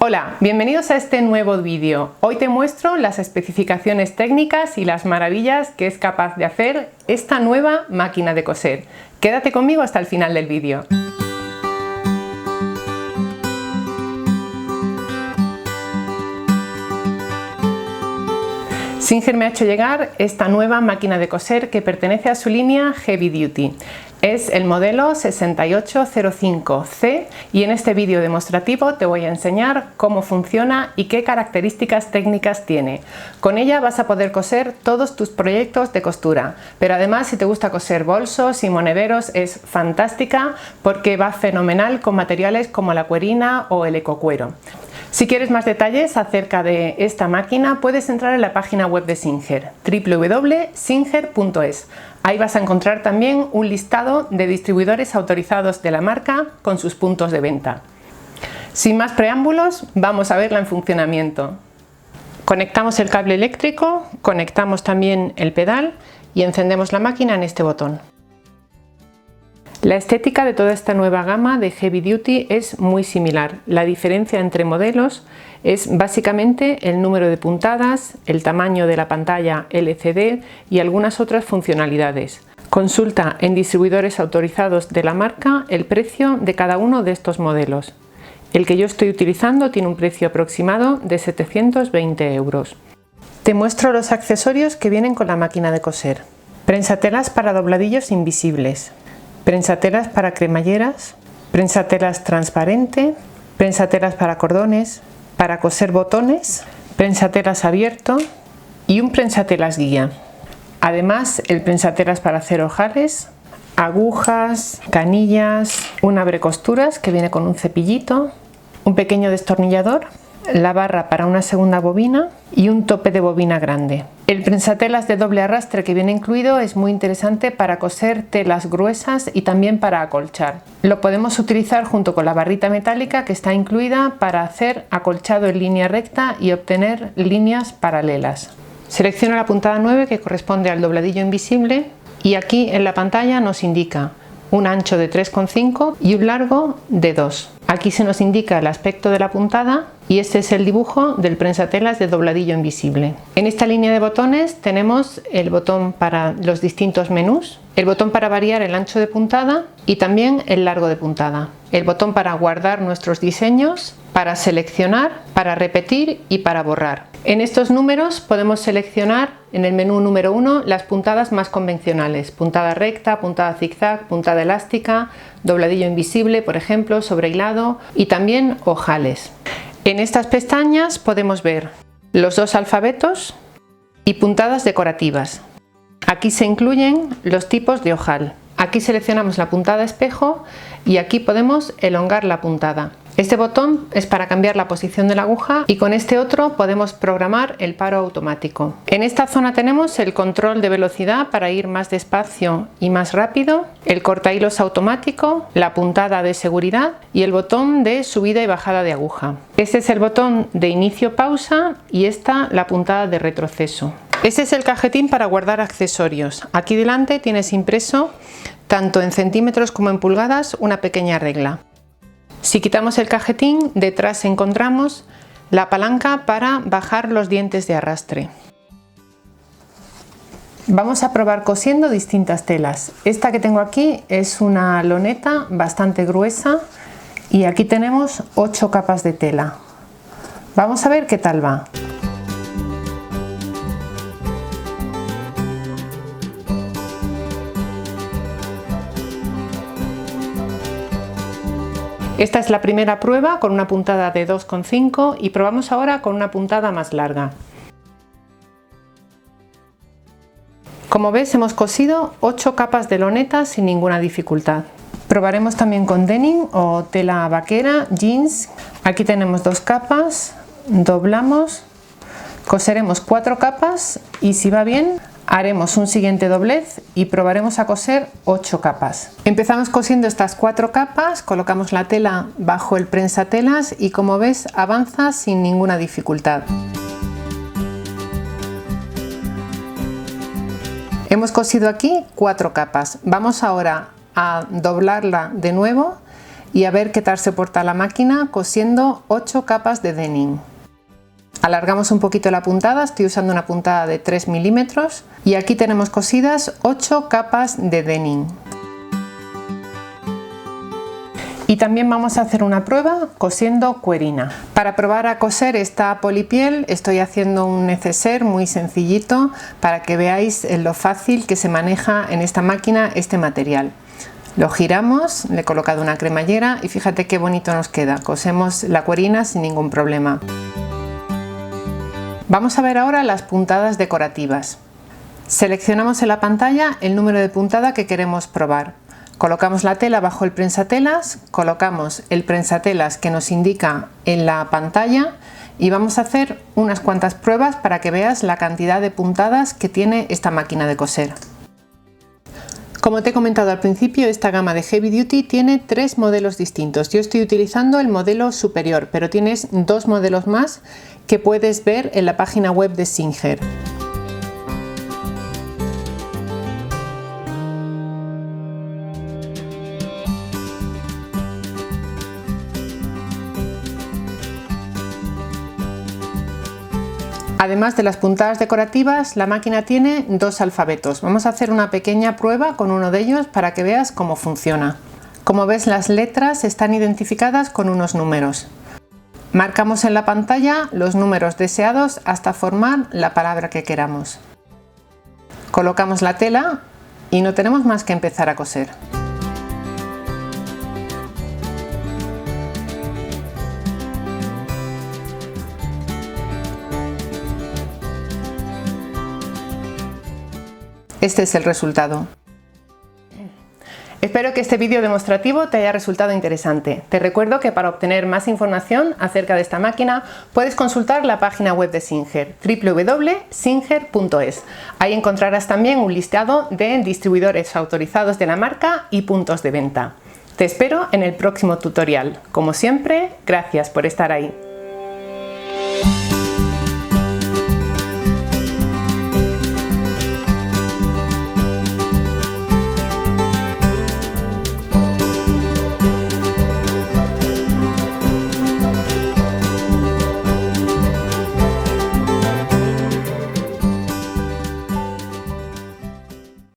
Hola, bienvenidos a este nuevo vídeo. Hoy te muestro las especificaciones técnicas y las maravillas que es capaz de hacer esta nueva máquina de coser. Quédate conmigo hasta el final del vídeo. Singer me ha hecho llegar esta nueva máquina de coser que pertenece a su línea Heavy Duty. Es el modelo 6805C y en este vídeo demostrativo te voy a enseñar cómo funciona y qué características técnicas tiene. Con ella vas a poder coser todos tus proyectos de costura, pero además si te gusta coser bolsos y monederos es fantástica porque va fenomenal con materiales como la cuerina o el ecocuero. Si quieres más detalles acerca de esta máquina puedes entrar en la página web de Singer, www.singer.es. Ahí vas a encontrar también un listado de distribuidores autorizados de la marca con sus puntos de venta. Sin más preámbulos, vamos a verla en funcionamiento. Conectamos el cable eléctrico, conectamos también el pedal y encendemos la máquina en este botón. La estética de toda esta nueva gama de Heavy Duty es muy similar. La diferencia entre modelos es básicamente el número de puntadas, el tamaño de la pantalla LCD y algunas otras funcionalidades. Consulta en distribuidores autorizados de la marca el precio de cada uno de estos modelos. El que yo estoy utilizando tiene un precio aproximado de 720 euros. Te muestro los accesorios que vienen con la máquina de coser. Prensatelas para dobladillos invisibles. Prensatelas para cremalleras, prensatelas transparente, prensatelas para cordones, para coser botones, prensatelas abierto y un prensatelas guía. Además, el prensatelas para hacer ojales, agujas, canillas, un abrecosturas que viene con un cepillito, un pequeño destornillador, la barra para una segunda bobina y un tope de bobina grande. El prensatelas de doble arrastre que viene incluido es muy interesante para coser telas gruesas y también para acolchar. Lo podemos utilizar junto con la barrita metálica que está incluida para hacer acolchado en línea recta y obtener líneas paralelas. Selecciono la puntada 9 que corresponde al dobladillo invisible y aquí en la pantalla nos indica un ancho de 3,5 y un largo de 2. Aquí se nos indica el aspecto de la puntada y este es el dibujo del prensatelas de dobladillo invisible. En esta línea de botones tenemos el botón para los distintos menús, el botón para variar el ancho de puntada y también el largo de puntada, el botón para guardar nuestros diseños, para seleccionar, para repetir y para borrar. En estos números podemos seleccionar en el menú número 1 las puntadas más convencionales, puntada recta, puntada zigzag, puntada elástica, dobladillo invisible, por ejemplo, sobre hilado y también ojales. En estas pestañas podemos ver los dos alfabetos y puntadas decorativas. Aquí se incluyen los tipos de ojal. Aquí seleccionamos la puntada espejo y aquí podemos elongar la puntada. Este botón es para cambiar la posición de la aguja y con este otro podemos programar el paro automático. En esta zona tenemos el control de velocidad para ir más despacio y más rápido, el cortahilos automático, la puntada de seguridad y el botón de subida y bajada de aguja. Este es el botón de inicio-pausa y esta la puntada de retroceso. Este es el cajetín para guardar accesorios. Aquí delante tienes impreso, tanto en centímetros como en pulgadas, una pequeña regla. Si quitamos el cajetín, detrás encontramos la palanca para bajar los dientes de arrastre. Vamos a probar cosiendo distintas telas. Esta que tengo aquí es una loneta bastante gruesa y aquí tenemos 8 capas de tela. Vamos a ver qué tal va. Esta es la primera prueba con una puntada de 2,5 y probamos ahora con una puntada más larga. Como ves, hemos cosido 8 capas de loneta sin ninguna dificultad. Probaremos también con denim o tela vaquera, jeans. Aquí tenemos 2 capas, doblamos, coseremos 4 capas y si va bien haremos un siguiente doblez y probaremos a coser 8 capas. Empezamos cosiendo estas 4 capas, colocamos la tela bajo el prensatelas y como ves avanza sin ninguna dificultad. Hemos cosido aquí 4 capas. Vamos ahora a doblarla de nuevo y a ver qué tal se porta la máquina cosiendo 8 capas de denim. Alargamos un poquito la puntada, estoy usando una puntada de 3 milímetros y aquí tenemos cosidas 8 capas de denim. Y también vamos a hacer una prueba cosiendo cuerina. Para probar a coser esta polipiel estoy haciendo un neceser muy sencillito para que veáis lo fácil que se maneja en esta máquina este material. Lo giramos, le he colocado una cremallera y fíjate qué bonito nos queda. Cosemos la cuerina sin ningún problema. Vamos a ver ahora las puntadas decorativas. Seleccionamos en la pantalla el número de puntada que queremos probar. Colocamos la tela bajo el prensatelas, colocamos el prensatelas que nos indica en la pantalla y vamos a hacer unas cuantas pruebas para que veas la cantidad de puntadas que tiene esta máquina de coser. Como te he comentado al principio, esta gama de Heavy Duty tiene 3 modelos distintos. Yo estoy utilizando el modelo superior, pero tienes 2 modelos más que puedes ver en la página web de Singer. Además de las puntadas decorativas, la máquina tiene 2 alfabetos. Vamos a hacer una pequeña prueba con uno de ellos para que veas cómo funciona. Como ves, las letras están identificadas con unos números. Marcamos en la pantalla los números deseados hasta formar la palabra que queramos. Colocamos la tela y no tenemos más que empezar a coser. Este es el resultado. Espero que este vídeo demostrativo te haya resultado interesante. Te recuerdo que para obtener más información acerca de esta máquina puedes consultar la página web de Singer, www.singer.es. Ahí encontrarás también un listado de distribuidores autorizados de la marca y puntos de venta. Te espero en el próximo tutorial. Como siempre, gracias por estar ahí.